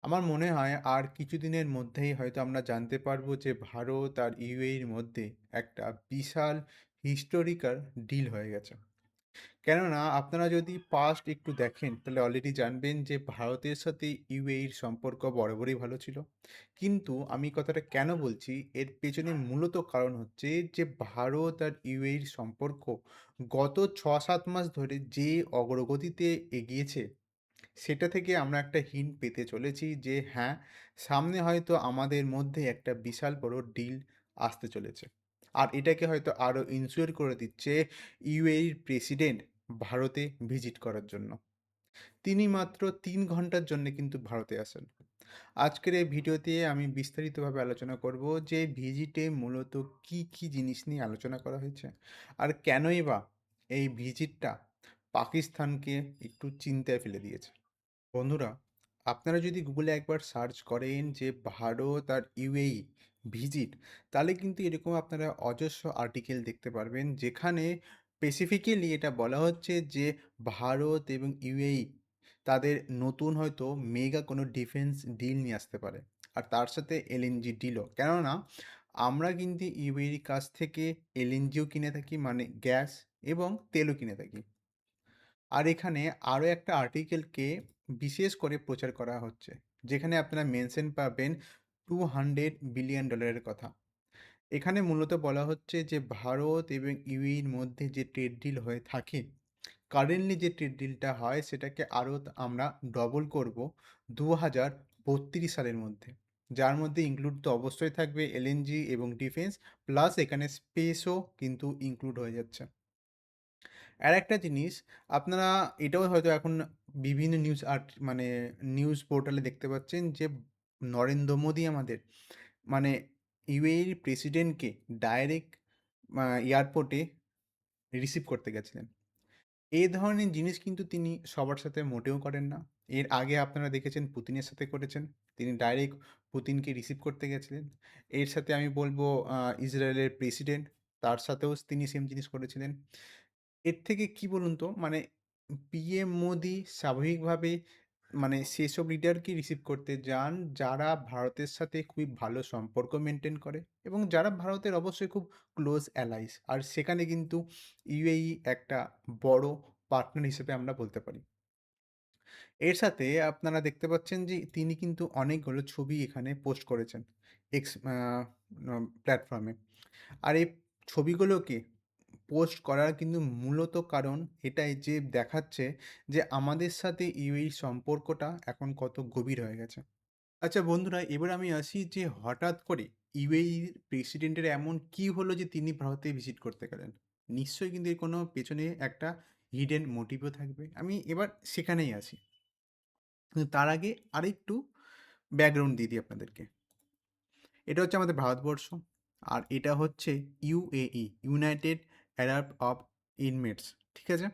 আমার মনে হয় আর কিছুদিনের মধ্যেই হয়তো আমরা জানতে পারবো যে ভারত আর ইউএইর মধ্যে একটা বিশাল হিস্টোরিক্যাল ডিল হয়ে গেছে। কেননা আপনারা যদি পাস্ট একটু দেখেন তাহলে অলরেডি জানবেন যে ভারতের সাথে ইউএইর সম্পর্ক বরাবরই ভালো ছিল। কিন্তু আমি কথাটা কেন বলছি এর পেছনে মূলত কারণ হচ্ছে যে ভারত আর ইউএইর সম্পর্ক গত ৬-৭ মাস ধরে যে অগ্রগতিতে এগিয়েছে সেটা থেকে আমরা একটা হিন্ট পেতে চলেছি যে হ্যাঁ, সামনে হয়তো আমাদের মধ্যে একটা বিশাল বড় ডিল আসতে চলেছে। আর এটাকে হয়তো আরো ইনসিওর করে দিচ্ছে ইউএইর প্রেসিডেন্ট ভারতে ভিজিট করার জন্য। তিনি মাত্র ৩ ঘন্টার জন্যে কিন্তু ভারতে আসেন। আজকের এই ভিডিওতে আমি বিস্তারিতভাবে আলোচনা করব যে ভিজিটে মূলত কী জিনিস নিয়ে আলোচনা করা হয়েছে? আর কেনই বা এই ভিজিটটা পাকিস্তানকে একটু চিন্তায় ফেলে দিয়েছে? বন্ধুরা, আপনারা যদি গুগলে একবার সার্চ করেন যে ভারত আর ইউএই ভিজিট, তাহলে কিন্তু এরকম আপনারা অজস্র আর্টিকেল দেখতে পারবেন যেখানে স্পেসিফিক্যালি এটা বলা হচ্ছে যে ভারত এবং ইউএই তাদের নতুন হয়তো মেগা কোনো ডিফেন্স ডিল নিয়ে আসতে পারে। আর তার সাথে এলএনজি ডিলও। কেননা আমরা কিন্তু ইউএইর কাছ থেকে এলএনজিও কিনে থাকি মানে গ্যাস এবং তেলও কিনে থাকি। আর এখানে আরও একটা আর্টিকেলকে বিশেষ করে প্রচার করা হচ্ছে। যেখানে আপনারা মেনশন পাবেন $200 বিলিয়ন কথা। এখানে মূলত বলা হচ্ছে যে ভারত এবং ইউএইর মধ্যে যে ট্রেড ডিল হয়ে থাকে, কারেন্টলি যে ট্রেড ডিলটা হয় সেটাকে আরও আমরা ডবল করব ২০৩২ সালের মধ্যে। যার মধ্যে ইনক্লুড তো অবশ্যই থাকবে এলএনজি এবং ডিফেন্স প্লাস এখানে স্পেসও কিন্তু ইনক্লুড হয়ে যাচ্ছে। আরেকটা জিনিস আপনারা এটাও হয়তো এখন বিভিন্ন মানে নিউজ পোর্টালে দেখতে পাচ্ছেন যে নরেন্দ্র মোদী আমাদের মানে ইউএইর প্রেসিডেন্টকে ডাইরেক্ট এয়ারপোর্টে রিসিভ করতে গেছিলেন। এই ধরনের জিনিস কিন্তু তিনি সবার সাথে মোটেও করেন না। এর আগে আপনারা দেখেছেন পুতিনের সাথে করেছেন। তিনি ডাইরেক্ট পুতিনকে রিসিভ করতে গেছিলেন। এর সাথে আমি বলব ইসরায়েলের প্রেসিডেন্ট তার সাথেও তিনি সেম জিনিস করেছিলেন। এর থেকে কি বলুন তো মানে পিএম মোদি স্বাভাবিকভাবে মানে সেসব লিডারকে রিসিভ করতে যান যারা ভারতের সাথে খুবই ভালো সম্পর্ক মেনটেন করে এবং যারা ভারতের অবশ্যই খুব ক্লোজ অ্যালাইস। আর সেখানে কিন্তু ইউএই একটা বড় পার্টনার হিসেবে আমরা বলতে পারি। এর সাথে আপনারা দেখতে পাচ্ছেন যে তিনি কিন্তু অনেকগুলো ছবি এখানে পোস্ট করেছেন এক্স প্ল্যাটফর্মে। আর এই ছবিগুলোকে পোস্ট করার কিন্তু মূলত কারণ এটাই যে দেখাচ্ছে যে আমাদের সাথে ইউএইর সম্পর্কটা এখন কত গভীর হয়ে গেছে। আচ্ছা বন্ধুরা, এবার আমি আসি যে হঠাৎ করে ইউএইর প্রেসিডেন্টের এমন কি হলো যে তিনি ভারতে ভিজিট করতে গেলেন? নিশ্চয়ই কিন্তু এর কোনো পেছনে একটা হিডেন মোটিভও থাকবে। আমি এবার সেখানেই আসি। কিন্তু তার আগে আরেকটু ব্যাকগ্রাউন্ড দিয়ে দিই আপনাদেরকে। এটা হচ্ছে আমাদের ভারতবর্ষ। আর এটা হচ্ছে UAE, United Arab of Emirates. ঠিক আছে?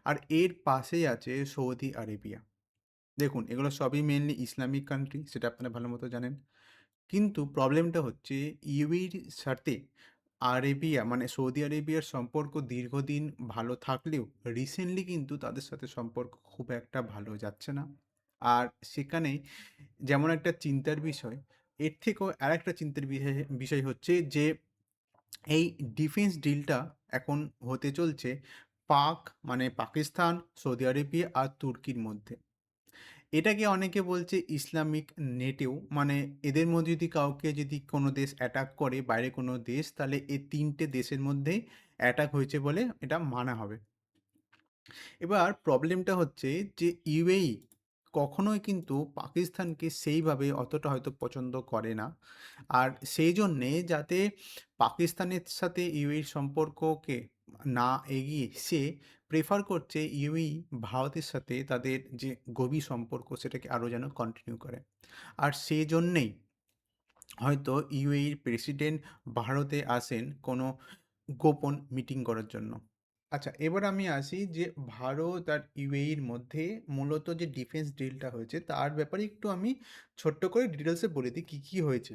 আর এর পাশেই আছে সৌদি আরেবিয়া। দেখুন এগুলো সবই মেইনলি ইসলামিক কান্ট্রি, সেটা আপনারা ভালো মতো জানেন। কিন্তু প্রবলেমটা হচ্ছে ইউএইর সাথে আরেবিয়া মানে সৌদি আরেবিয়ার সম্পর্ক দীর্ঘদিন ভালো থাকলেও রিসেন্টলি কিন্তু তাদের সাথে সম্পর্ক খুব একটা ভালো যাচ্ছে না। আর সেখানে যেমন একটা চিন্তার বিষয়, এর থেকেও আরেকটা চিন্তার বিষয় বিষয় হচ্ছে যে এই ডিফেন্স ডিলটা এখন হতে চলছে পাক মানে পাকিস্তান, সৌদি আরেবিয়া আর তুর্কির মধ্যে। এটাকে অনেকে বলছে ইসলামিক নেটেও মানে এদের মধ্যে যদি কাউকে যদি কোনো দেশ অ্যাটাক করে বাইরে কোনো দেশ তাহলে এই ৩ টে দেশের মধ্যেই অ্যাটাক হয়েছে বলে এটা মানা হবে। এবার প্রবলেমটা হচ্ছে যে ইউএই কখনোই কিন্তু পাকিস্তানকে সেইভাবে অতটা হয়তো পছন্দ করে না। আর সেই জন্যে যাতে পাকিস্তানের সাথে ইউএইর সম্পর্ককে না এগিয়ে সে প্রেফার করছে ইউএই ভারতের সাথে তাদের যে গভীর সম্পর্ক সেটাকে আরও যেন কন্টিনিউ করে। আর সেজন্যেই হয়তো ইউএইর প্রেসিডেন্ট ভারতে আসেন কোনো গোপন মিটিং করার জন্য। আচ্ছা, এবার আমি আসি যে ভারত আর ইউএইর মধ্যে মূলত যে ডিফেন্স ডিলটা হয়েছে তার ব্যাপারে একটু আমি ছোট্ট করে ডিটেলসে বলে দিই কী হয়েছে।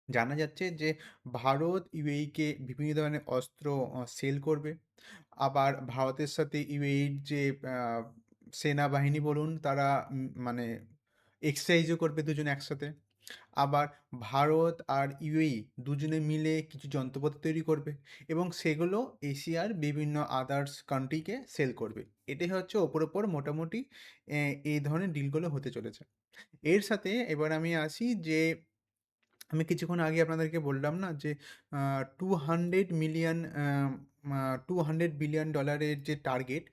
জানা যাচ্ছে যে ভারত ইউএইকে বিভিন্ন ধরনের অস্ত্র সেল করবে। আবার ভারতের সাথে ইউএইর যে আ সেনাবাহিনী বলুন তারা মানে এক্সারসাইজও করবে দুজনে একসাথে। আবার ভারত আর ইউএই দুজনে মিলে কিছু যন্ত্রপাতি তৈরি করবে এবং সেগুলো এশিয়ার বিভিন্ন আদার্স কান্ট্রিকে সেল করবে। এটাই হচ্ছে ওপর মোটামুটি এ এই ধরনের ডিলগুলো হতে চলেছে। এর সাথে এবার আমি আসি যে আমি কিছুক্ষণ আগে আপনাদেরকে বললাম না যে আ 200 মিলিয়ন আ $200 বিলিয়ন ডলারের যে টার্গেট,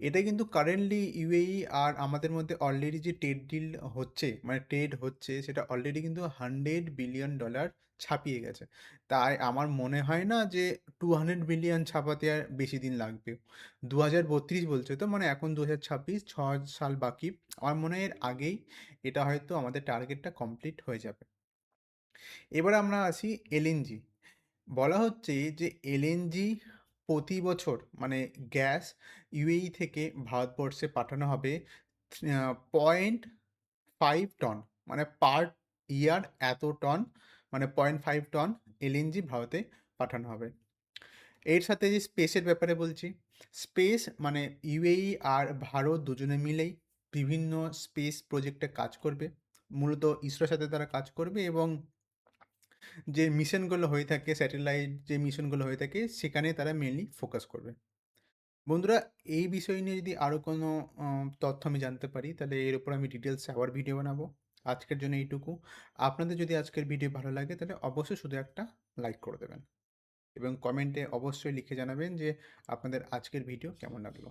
এটা কিন্তু কারেন্টলি ইউএই আর আমাদের মধ্যে অলরেডি যে ট্রেড ডিল হচ্ছে, মানে ট্রেড হচ্ছে সেটা অলরেডি কিন্তু $100 বিলিয়ন ছাপিয়ে গেছে। তাই আমার মনে হয় না যে 200 বিলিয়ন ছাপাতে আর বেশি দিন লাগবে। 2032 বলছে তো, মানে এখন 2026, ৬ সাল বাকি। আমার মনে হয় এর আগেই এটা হয়তো আমাদের টার্গেটটা কমপ্লিট হয়ে যাবে। এবার আমরা আসি এলএনজি। বলা হচ্ছে যে এলএনজি প্রতি বছর মানে গ্যাস ইউএই থেকে ভারতবর্ষে পাঠানো হবে 0.5 টন। মানে পার ইয়ার এত টন, মানে 0.5 টন এলএনজি ভারতে পাঠানো হবে। এর সাথে যে স্পেসের ব্যাপারে বলছি, স্পেস মানে ইউএই আর ভারত দুজনে মিলেই বিভিন্ন স্পেস প্রজেক্টে কাজ করবে। মূলত ইসরোর সাথে তারা কাজ করবে এবং যে মিশনগুলো হয়ে থাকে, স্যাটেলাইট যে মিশনগুলো হয়ে থাকে, সেখানে তারা মেইনলি ফোকাস করবে। বন্ধুরা, এই বিষয় নিয়ে যদি আরো কোনো তথ্য আমি জানতে পারি, তাহলে এর উপর আমি ডিটেইলসে আবার ভিডিও বানাবো। আজকের জন্য এইটুকু। আপনাদের যদি আজকের ভিডিও ভালো লাগে, তাহলে অবশ্যই শুধু একটা লাইক করে দেবেন এবং কমেন্টে অবশ্যই লিখে জানাবেন যে আপনাদের আজকের ভিডিও কেমন লাগলো।